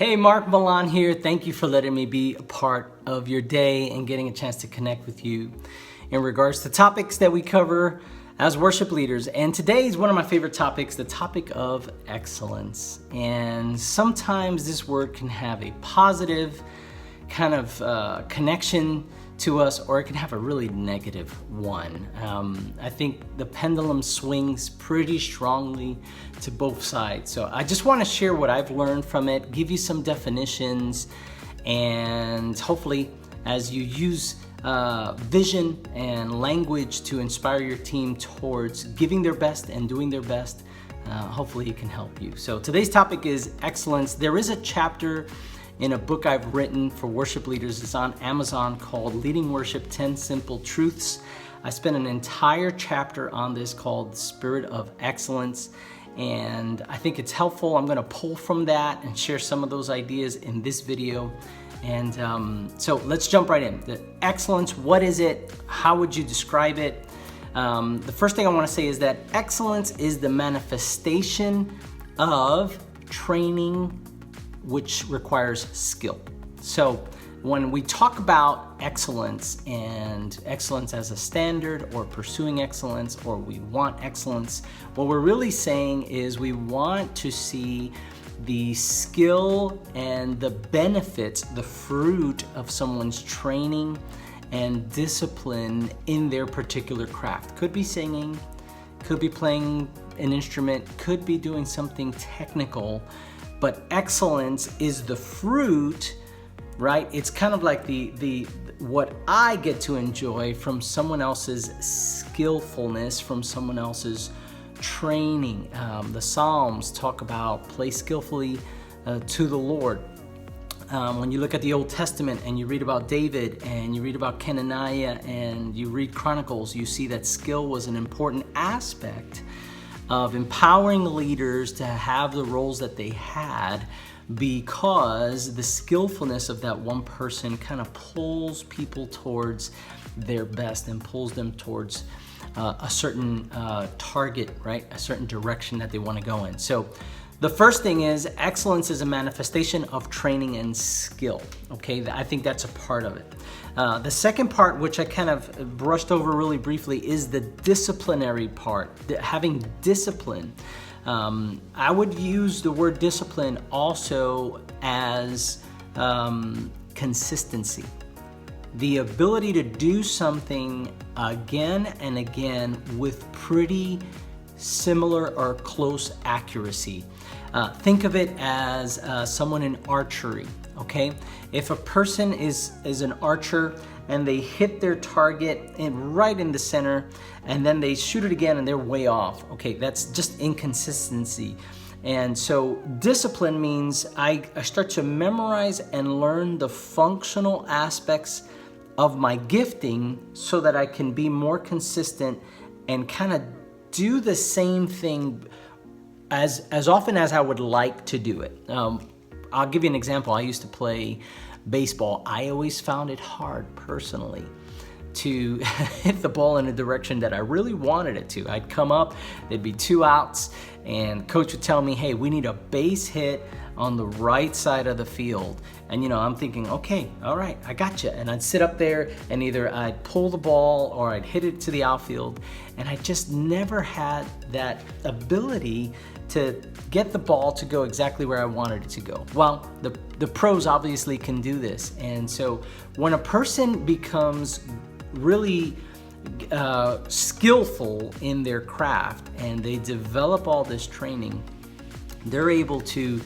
Hey, Marc, Millan here. Thank you for letting me be a part of your day and getting a chance to connect with you in regards to topics that we cover as worship leaders. And today is one of my favorite topics, the topic of excellence. And sometimes this word can have a positive kind of connection to us, or it can have a really negative one. I think the pendulum swings pretty strongly to both sides. So I just want to share what I've learned from it, give you some definitions, and hopefully as you use vision and language to inspire your team towards giving their best and doing their best, hopefully it can help you. So today's topic is excellence. There is a chapter in a book I've written for worship leaders. It's on Amazon called Leading Worship 10 Simple Truths. I spent an entire chapter on this called Spirit of Excellence, and I think it's helpful. I'm gonna pull from that and share some of those ideas in this video. And so let's jump right in. The excellence, what is it? How would you describe it? The first thing I wanna say is that excellence is the manifestation of training which requires skill. So when we talk about excellence and excellence as a standard or pursuing excellence, or we want excellence, what we're really saying is we want to see the skill and the benefits, the fruit of someone's training and discipline in their particular craft. Could be singing, could be playing an instrument, could be doing something technical, but excellence is the fruit, right? It's kind of like the what I get to enjoy from someone else's skillfulness, from someone else's training. The Psalms talk about play skillfully to the Lord. When you look at the Old Testament and you read about David and you read about Kenaniah and you read Chronicles, you see that skill was an important aspect of empowering leaders to have the roles that they had, because the skillfulness of that one person kind of pulls people towards their best and pulls them towards a certain target, right? A certain direction that they want to go in. So the first thing is excellence is a manifestation of training and skill. Okay, I think that's a part of it. The second part, which I kind of brushed over really briefly, is the disciplinary part, having discipline. I would use the word discipline also as consistency. The ability to do something again and again with pretty similar or close accuracy. Think of it as someone in archery, okay? If a person is an archer and they hit their target right in the center, and then they shoot it again and they're way off, okay, that's just inconsistency. And so discipline means I start to memorize and learn the functional aspects of my gifting so that I can be more consistent and kind of do the same thing as often as I would like to do it. I'll give you an example. I used to play baseball. I always found it hard personally to hit the ball in a direction that I really wanted it to. I'd come up, there'd be 2 outs, and coach would tell me, hey, we need a base hit on the right side of the field. And I'm thinking, okay, all right, I got you. And I'd sit up there and either I'd pull the ball or I'd hit it to the outfield. And I just never had that ability to get the ball to go exactly where I wanted it to go. Well, the pros obviously can do this. And so when a person becomes really skillful in their craft and they develop all this training, they're able to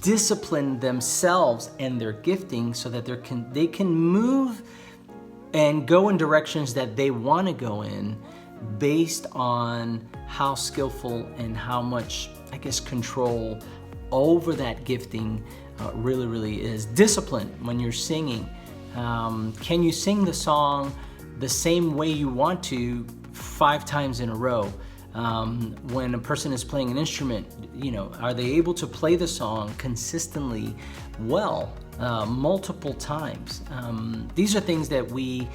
discipline themselves and their gifting so that they can move and go in directions that they want to go in based on how skillful and how much, I guess, control over that gifting really is. Discipline when you're singing. Can you sing the song the same way you want to 5 times in a row? When a person is playing an instrument, are they able to play the song consistently well, multiple times? These are things that we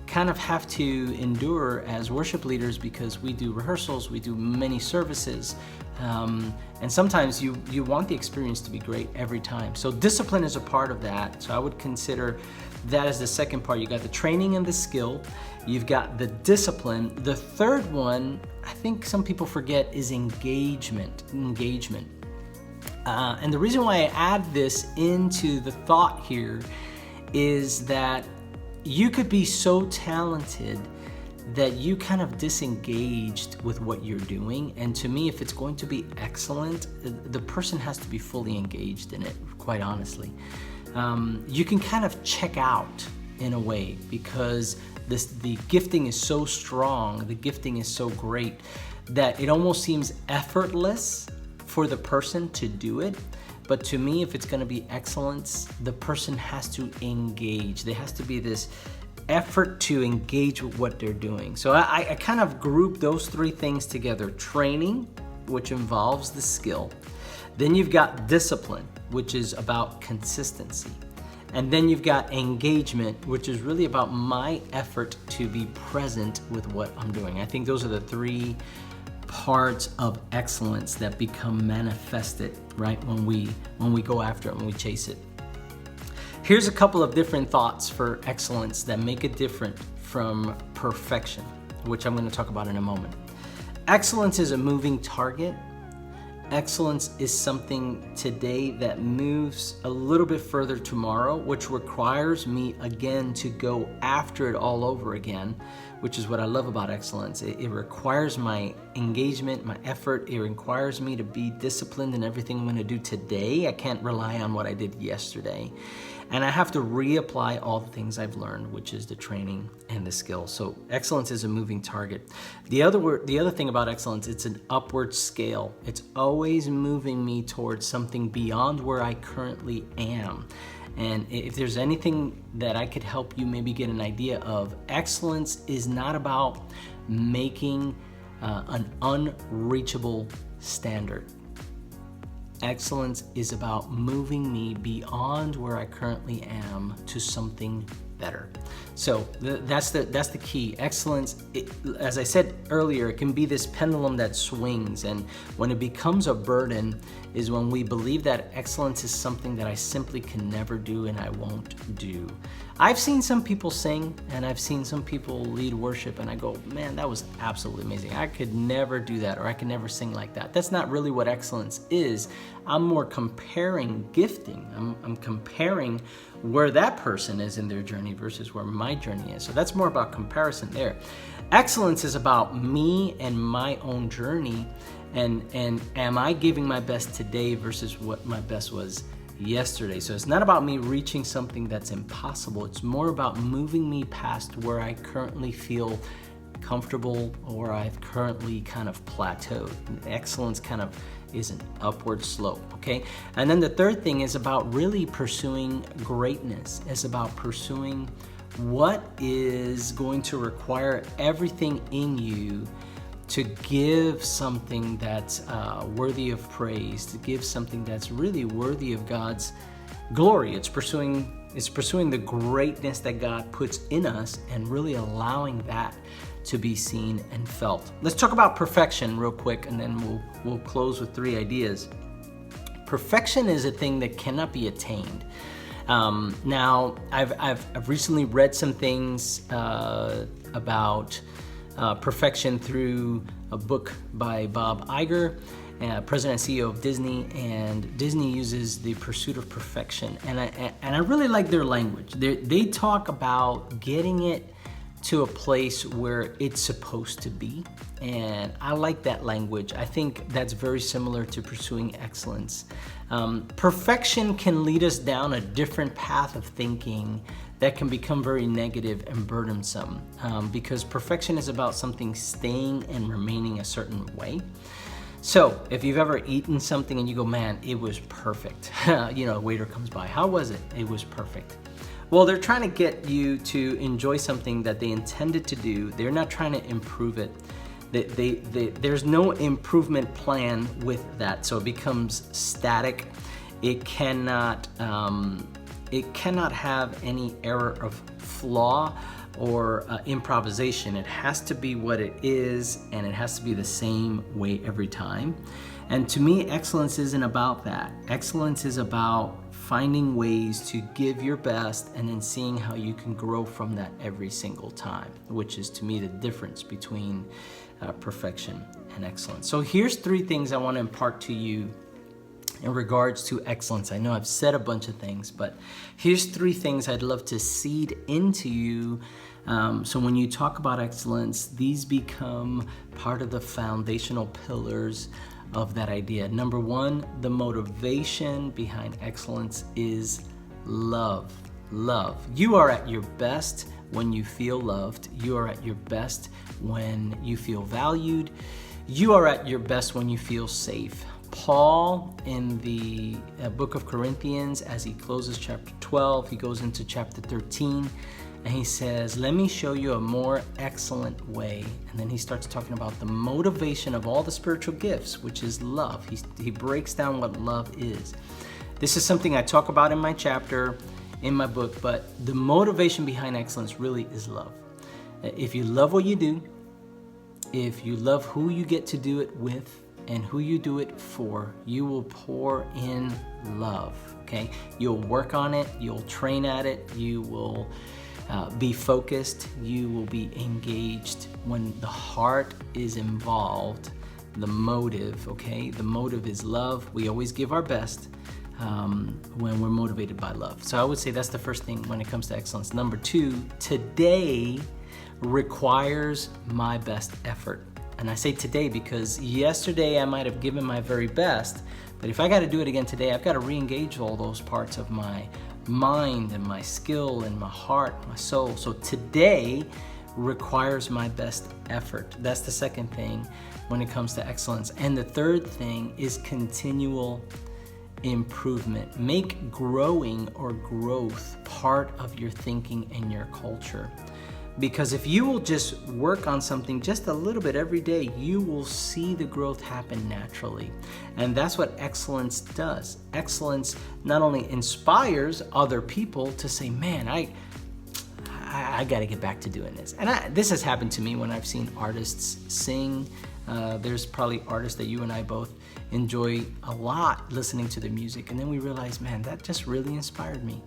kind of have to endure as worship leaders because we do rehearsals, we do many services, and sometimes you want the experience to be great every time. So discipline is a part of that. So I would consider that as the second part. You got the training and the skill, you've got the discipline. The third one, I think some people forget, is engagement. And the reason why I add this into the thought here is that you could be so talented that you kind of disengaged with what you're doing. And to me, if it's going to be excellent, the person has to be fully engaged in it, quite honestly. You can kind of check out in a way because the gifting is so strong, the gifting is so great that it almost seems effortless for the person to do it. But to me, if it's going to be excellence, the person has to engage. There has to be this effort to engage with what they're doing. So I kind of group those three things together. Training, which involves the skill. Then you've got discipline, which is about consistency. And then you've got engagement, which is really about my effort to be present with what I'm doing. I think those are the three parts of excellence that become manifested, right, when we go after it, when we chase it. Here's a couple of different thoughts for excellence that make it different from perfection, which I'm going to talk about in a moment. Excellence is a moving target. Excellence is something today that moves a little bit further tomorrow, which requires me again to go after it all over again, which is what I love about excellence. It requires my engagement, my effort. It requires me to be disciplined in everything I'm going to do today. I can't rely on what I did yesterday. And I have to reapply all the things I've learned, which is the training and the skill. So excellence is a moving target. The other thing about excellence, it's an upward scale. It's always moving me towards something beyond where I currently am. And if there's anything that I could help you maybe get an idea of, excellence is not about making an unreachable standard. Excellence is about moving me beyond where I currently am to something better. So that's the key. Excellence, as I said earlier, it can be this pendulum that swings, and when it becomes a burden is when we believe that excellence is something that I simply can never do and I won't do. I've seen some people sing and I've seen some people lead worship and I go, man, that was absolutely amazing. I could never do that, or I could never sing like that. That's not really what excellence is. I'm more comparing gifting. I'm comparing where that person is in their journey versus where my journey is. So that's more about comparison there. Excellence is about me and my own journey, and am I giving my best today versus what my best was yesterday. So it's not about me reaching something that's impossible. It's more about moving me past where I currently feel comfortable or I've currently kind of plateaued. And excellence kind of is an upward slope, okay? And then the third thing is about really pursuing greatness. It's about pursuing what is going to require everything in you to give something that's worthy of praise, to give something that's really worthy of God's glory. It's pursuing the greatness that God puts in us and really allowing that to be seen and felt. Let's talk about perfection real quick, and then we'll close with 3 ideas. Perfection is a thing that cannot be attained. Now, I've recently read some things about perfection through a book by Bob Iger, President and CEO of Disney, and Disney uses the pursuit of perfection, and I really like their language. They talk about getting it to a place where it's supposed to be, and I like that language. I think that's very similar to pursuing excellence. Perfection can lead us down a different path of thinking that can become very negative and burdensome, because perfection is about something staying and remaining a certain way. So if you've ever eaten something and you go, man, it was perfect. A waiter comes by, how was it? It was perfect. Well, they're trying to get you to enjoy something that they intended to do. They're not trying to improve it. There's no improvement plan with that, so it becomes static. It cannot have any error of flaw or improvisation. It has to be what it is, and it has to be the same way every time. And to me, excellence isn't about that. Excellence is about finding ways to give your best and then seeing how you can grow from that every single time, which is to me the difference between perfection and excellence. So here's 3 things I want to impart to you in regards to excellence. I know I've said a bunch of things, but here's 3 things I'd love to seed into you. So when you talk about excellence, these become part of the foundational pillars of that idea. Number 1, the motivation behind excellence is love. Love. You are at your best when you feel loved. You are at your best when you feel valued. You are at your best when you feel safe. Paul, in the book of Corinthians, as he closes chapter 12, he goes into chapter 13, and he says, let me show you a more excellent way. And then he starts talking about the motivation of all the spiritual gifts, which is love. He breaks down what love is. This is something I talk about in my chapter, in my book, but the motivation behind excellence really is love. If you love what you do, if you love who you get to do it with, and who you do it for, you will pour in love, okay? You'll work on it, you'll train at it, you will be focused, you will be engaged. When the heart is involved, the motive, okay? The motive is love. We always give our best when we're motivated by love. So I would say that's the first thing when it comes to excellence. Number 2, today requires my best effort. And I say today because yesterday I might have given my very best, but if I got to do it again today, I've got to re-engage all those parts of my mind and my skill and my heart, my soul. So today requires my best effort. That's the second thing when it comes to excellence. And the third thing is continual improvement. Make growing or growth part of your thinking and your culture. Because if you will just work on something just a little bit every day, you will see the growth happen naturally. And that's what excellence does. Excellence not only inspires other people to say, man, I got to get back to doing this. And this has happened to me when I've seen artists sing. There's probably artists that you and I both enjoy a lot listening to their music. And then we realize, man, that just really inspired me.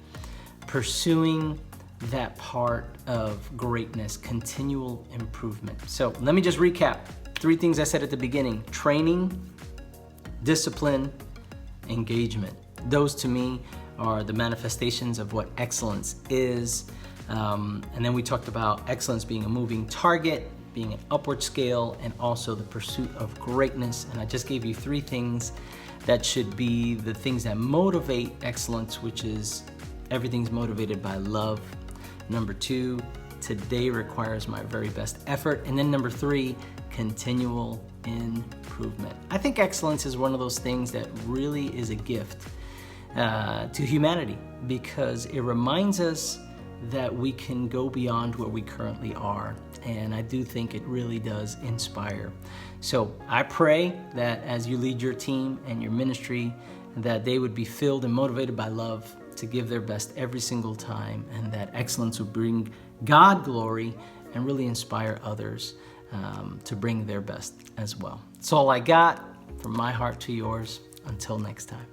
Pursuing that part of greatness, continual improvement. So let me just recap 3 things I said at the beginning: training, discipline, engagement. Those to me are the manifestations of what excellence is. And then we talked about excellence being a moving target, being an upward scale, and also the pursuit of greatness. And I just gave you 3 things that should be the things that motivate excellence, which is everything's motivated by love. Number 2, today requires my very best effort. And then number 3, continual improvement. I think excellence is one of those things that really is a gift to humanity, because it reminds us that we can go beyond where we currently are. And I do think it really does inspire. So I pray that as you lead your team and your ministry, that they would be filled and motivated by love to give their best every single time, and that excellence will bring God glory and really inspire others to bring their best as well. That's all I got, from my heart to yours. Until next time.